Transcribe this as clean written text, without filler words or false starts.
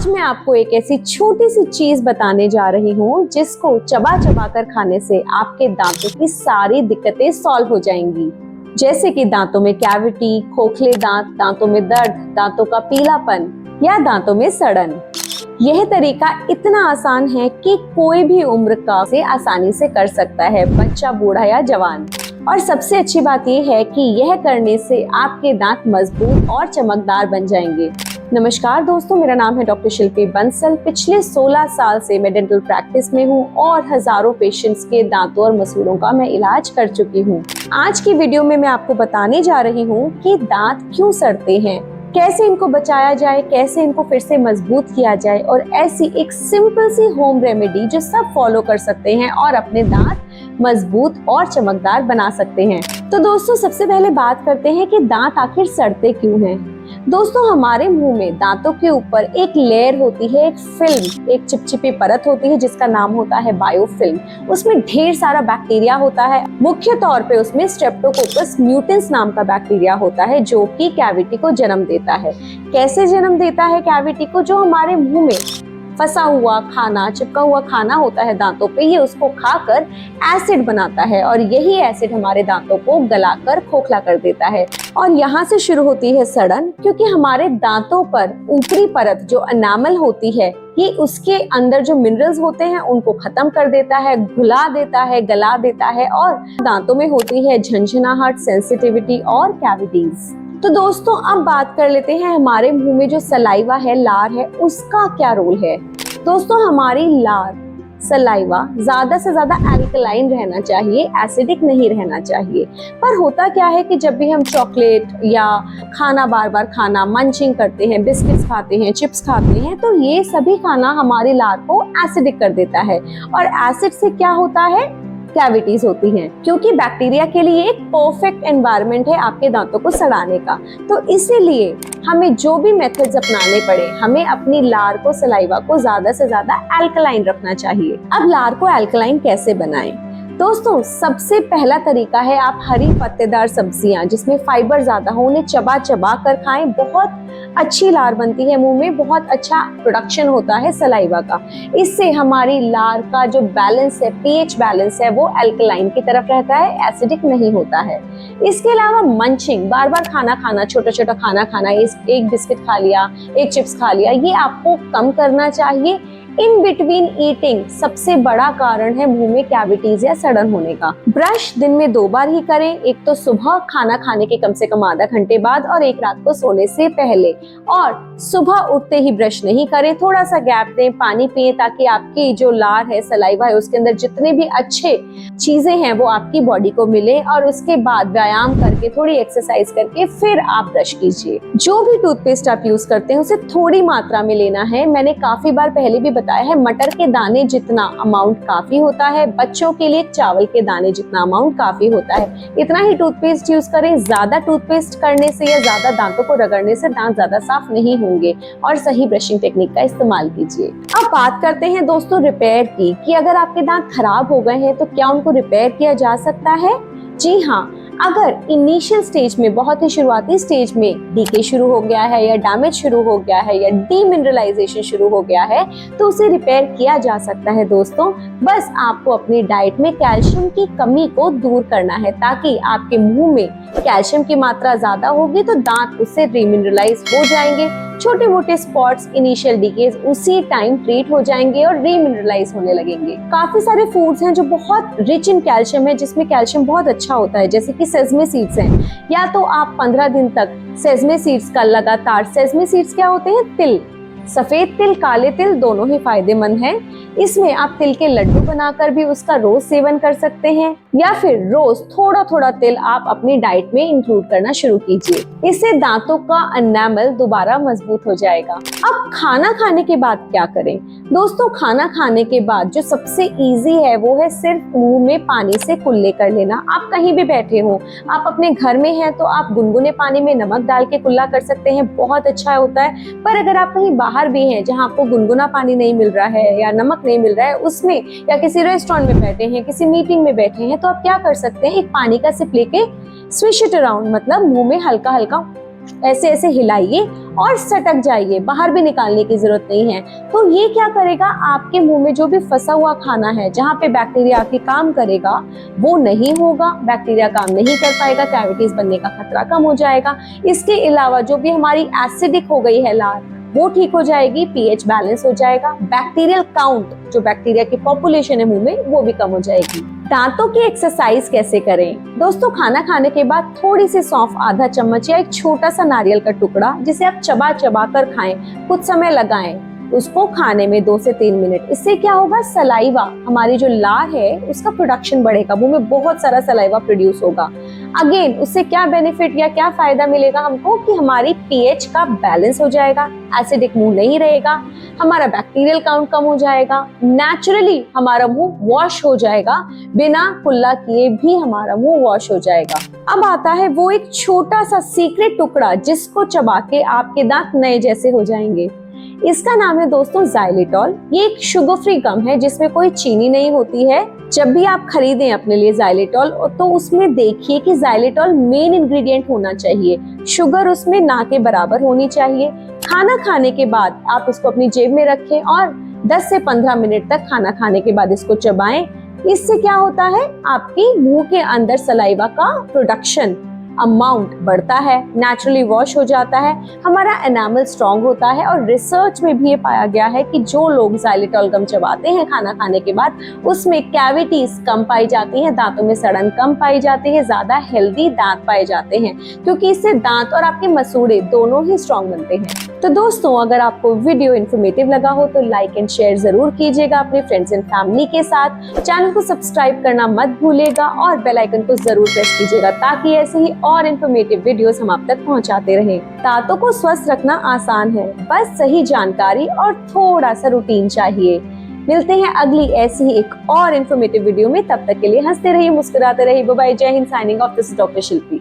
आज मैं आपको एक ऐसी छोटी सी चीज बताने जा रही हूँ जिसको चबा चबा कर खाने से आपके दांतों की सारी दिक्कतें सॉल्व हो जाएंगी। जैसे कि दांतों में कैविटी, खोखले दांत, दांतों में दर्द, दांतों का पीलापन या दांतों में सड़न। यह तरीका इतना आसान है कि कोई भी उम्र का इसे आसानी से कर सकता है, बच्चा, बूढ़ा या जवान। और सबसे अच्छी बात यह है कि यह करने से आपके दांत मजबूत और चमकदार बन जाएंगे। नमस्कार दोस्तों, मेरा नाम है डॉक्टर शिल्पी बंसल। पिछले 16 साल से मैं डेंटल प्रैक्टिस में हूँ और हजारों पेशेंट्स के दांतों और मसूड़ों का मैं इलाज कर चुकी हूँ। आज की वीडियो में मैं आपको बताने जा रही हूँ कि दांत क्यों सड़ते हैं, कैसे इनको बचाया जाए, कैसे इनको फिर से मजबूत किया जाए और ऐसी एक सिंपल सी होम रेमेडी जो सब फॉलो कर सकते हैं और अपने दांत मजबूत और चमकदार बना सकते हैं। तो दोस्तों, सबसे पहले बात करते हैं कि दांत आखिर सड़ते क्यों हैं। दोस्तों, हमारे मुंह में दांतों के ऊपर एक लेयर होती है, एक फिल्म, एक चिपचिपी परत होती है जिसका नाम होता है बायोफिल्म। उसमें ढेर सारा बैक्टीरिया होता है। मुख्य तौर पे उसमें स्ट्रेप्टोकोकस म्यूटेंस नाम का बैक्टीरिया होता है जो कि कैविटी को जन्म देता है। कैसे जन्म देता है कैविटी को? जो हमारे मुंह में फंसा हुआ खाना, चिपका हुआ खाना होता है दांतों पे, ये उसको खाकर एसिड बनाता है और यही एसिड हमारे दांतों को गलाकर खोखला कर देता है। और यहाँ से शुरू होती है सड़न, क्योंकि हमारे दांतों पर ऊपरी परत जो एनामल होती है, ये उसके अंदर जो मिनरल्स होते हैं उनको खत्म कर देता है, घुला देता है, गला देता है और दांतों में होती है झंझनाहट, सेंसिटिविटी और कैविटीज। तो दोस्तों, अब बात कर लेते हैं हमारे मुंह में जो सलाइवा है, लार है, उसका क्या रोल है। दोस्तों, हमारी लार, सलाइवा ज्यादा से ज्यादा एल्कलाइन रहना चाहिए, एसिडिक नहीं रहना चाहिए। पर होता क्या है कि जब भी हम चॉकलेट या खाना बार बार खाना, मंचिंग करते हैं, बिस्किट्स खाते हैं, चिप्स खाते हैं, तो ये सभी खाना हमारी लार को एसिडिक कर देता है और एसिड से क्या होता है? कैविटीज होती हैं, क्योंकि बैक्टीरिया के लिए एक परफेक्ट एनवायरनमेंट है आपके दांतों को सड़ाने का। तो इसीलिए हमें जो भी मेथड्स अपनाने पड़े, हमें अपनी लार को, सलाइवा को ज्यादा से ज्यादा अल्कलाइन रखना चाहिए। अब लार को अल्कलाइन कैसे बनाएं? दोस्तों, सबसे पहला तरीका है आप हरी पत्तेदार सब्जियां जिसमें फाइबर ज्यादा हो, उन्हें चबा चबा कर खाएं। बहुत अच्छी लार बनती है मुंह में, बहुत अच्छा प्रोडक्शन होता है सलाइवा का। इससे हमारी लार का जो बैलेंस है, पीएच बैलेंस है, वो अल्कलाइन की तरफ रहता है, एसिडिक नहीं होता है। इसके अलावा मंचिंग, बार बार खाना खाना, छोटा छोटा खाना खाना, एक बिस्किट खा लिया, एक चिप्स खा लिया, ये आपको कम करना चाहिए। इन बिटवीन ईटिंग सबसे बड़ा कारण है मुंह में कैविटीज या सड़न होने का। ब्रश दिन में 2 बार ही करें, एक तो सुबह खाना खाने के कम से कम आधा घंटे बाद और एक रात को सोने से पहले। और सुबह उठते ही ब्रश नहीं करें, थोड़ा सा गैप दें, पानी पिएं ताकि आपकी जो लार है, सलाइवा है, उसके अंदर जितने भी अच्छे चीजें हैं वो आपकी बॉडी को मिले। और उसके बाद व्यायाम करके, थोड़ी एक्सरसाइज करके फिर आप ब्रश कीजिए। जो भी टूथपेस्ट आप यूज करते हैं उसे थोड़ी मात्रा में लेना है। मैंने काफी बार पहले भी बताया है, मटर के दाने जितना अमाउंट काफी होता है, बच्चों के लिए चावल के दाने जितना अमाउंट काफी होता है। इतना ही टूथपेस्ट यूज करें। ज्यादा टूथपेस्ट करने से या ज्यादा दांतों को रगड़ने से दांत ज्यादा साफ नहीं होंगे और सही ब्रशिंग टेक्निक का इस्तेमाल कीजिए। अब बात करते हैं दोस्तों रिपेयर की, कि अगर आपके दांत खराब हो गए हैं तो क्या उनको रिपेयर किया जा सकता है? जी हाँ, अगर इनिशियल स्टेज में, बहुत ही शुरुआती स्टेज में डीके शुरू हो गया है या डैमेज शुरू हो गया है या डीमिनरलाइजेशन शुरू हो गया है तो उसे रिपेयर किया जा सकता है। दोस्तों, बस आपको अपनी डाइट में कैल्शियम की कमी को दूर करना है, ताकि आपके मुंह में कैल्शियम की मात्रा ज्यादा होगी तो दांत उससे रीमिनरलाइज हो जाएंगे। छोटे मोटे स्पॉट्स, इनिशियल डीकेज उसी टाइम ट्रीट हो जाएंगे और रीमिनरलाइज होने लगेंगे। काफी सारे फूड्स हैं जो बहुत रिच इन कैल्शियम है, जिसमें कैल्शियम बहुत अच्छा होता है, जैसे कि सेसमे सीड्स हैं। या तो आप 15 दिन तक सेसमे सीड्स का लगातार, सेसमे सीड्स क्या होते हैं? तिल, सफेद तिल, काले तिल, दोनों ही फायदेमंद हैं। इसमें आप तिल के लड्डू बनाकर भी उसका रोज सेवन कर सकते हैं, या फिर रोज थोड़ा थोड़ा तिल आप अपनी डाइट में इंक्लूड करना शुरू कीजिए। इससे दांतों का एनामल दोबारा मजबूत हो जाएगा। अब खाना खाने के बाद क्या करें? दोस्तों, खाना खाने के बाद जो सबसे इजी है वो है सिर्फ मुंह में पानी से कुल्ले कर लेना। आप कहीं भी बैठे हो, आप अपने घर में हैं तो आप गुनगुने पानी में नमक डाल के कुल्ला कर सकते हैं, बहुत अच्छा होता है। पर अगर आप कहीं बाहर भी हैं जहां आपको गुनगुना पानी नहीं मिल रहा है या नमक नहीं मिल रहा है उसमें, या किसी रेस्टोरेंट में बैठे हैं, किसी मीटिंग में बैठे हैं, तो आप क्या कर सकते हैं? एक पानी का सिप लेके स्विश इट अराउंड, मतलब मुंह में हल्का हल्का ऐसे ऐसे हिलाइए और सटक जाइए, बाहर भी निकालने की जरूरत नहीं है। तो ये क्या करेगा, आपके मुंह में जो भी फंसा हुआ खाना है, जहाँ पे बैक्टीरिया आके काम करेगा, वो नहीं होगा, बैक्टीरिया काम नहीं कर पाएगा, कैविटीज बनने का खतरा कम हो जाएगा। इसके अलावा जो भी हमारी एसिडिक हो गई है लार, वो ठीक हो जाएगी, पीएच बैलेंस हो जाएगा, बैक्टीरियल काउंट, जो बैक्टीरिया की पॉपुलेशन है मुंह में, वो भी कम हो जाएगी। दांतों की एक्सरसाइज कैसे करें? दोस्तों, खाना खाने के बाद थोड़ी सी सौंफ, आधा चम्मच या एक छोटा सा नारियल का टुकड़ा, जिसे आप चबा चबा कर खाएं, कुछ समय लगाएं, उसको खाने में 2 से 3 मिनट। इससे क्या होगा, सलाइवा, हमारी जो लार है उसका प्रोडक्शन बढ़ेगा, मुंह में बहुत सारा सलाइवा प्रोड्यूस होगा। अगेन, उससे क्या बेनिफिट या क्या फायदा मिलेगा हमको कि हमारी पीएच का बैलेंस हो जाएगा, एसिडिक मुंह नहीं रहेगा, हमारा बैक्टीरियल काउंट कम हो जाएगा, नेचुरली हमारा मुंह वॉश हो जाएगा, बिना कुल्ला किए भी हमारा मुंह वॉश हो जाएगा। अब आता है वो एक छोटा सा सीक्रेट टुकड़ा जिसको चबा के आपके दांत नए जैसे हो जाएंगे। इसका नाम है दोस्तों जाइलेटॉल। ये एक शुगर फ्री गम है जिसमें कोई चीनी नहीं होती है। जब भी आप खरीदें अपने लिए जाइलेटॉल, तो उसमें देखिए कि जाइलेटॉल मेन इंग्रेडिएंट होना चाहिए, शुगर उसमें ना के बराबर होनी चाहिए। खाना खाने के बाद आप इसको अपनी जेब में रखें और 10 से 15 मिनट तक खाना खाने के बाद इसको चबाएं। इससे क्या होता है, आपकी मुंह के अंदर सलाइवा का प्रोडक्शन अमाउंट बढ़ता है, नेचुरली वॉश हो जाता है, हमारा एनामल स्ट्रॉन्ग होता है। और रिसर्च में भी ये पाया गया है कि जो लोग जाइलेटॉल गम चबाते हैं खाना खाने के बाद, उसमें कैविटीज कम पाई जाती हैं, दांतों में सड़न कम पाई जाती है, ज्यादा हेल्दी दांत पाए जाते हैं, क्योंकि इससे दांत और आपके मसूड़े दोनों ही स्ट्रॉन्ग बनते हैं। तो दोस्तों, अगर आपको वीडियो इन्फॉर्मेटिव लगा हो तो लाइक एंड शेयर जरूर कीजिएगा अपने फ्रेंड्स एंड फैमिली के साथ। चैनल को सब्सक्राइब करना मत भूलिएगा और बेल आइकन को जरूर प्रेस कीजिएगा, ताकि ऐसे ही और इन्फॉर्मेटिव वीडियोस हम आप तक पहुंचाते रहें। दांतों को स्वस्थ रखना आसान है, बस सही जानकारी और थोड़ा सा रूटीन चाहिए। मिलते हैं अगली ऐसी ही एक और इन्फॉर्मेटिव वीडियो में, तब तक के लिए हंसते रहिए, मुस्कुराते रहिए। बाय बाय, जय Hind, signing off, this is doctor Shilpi.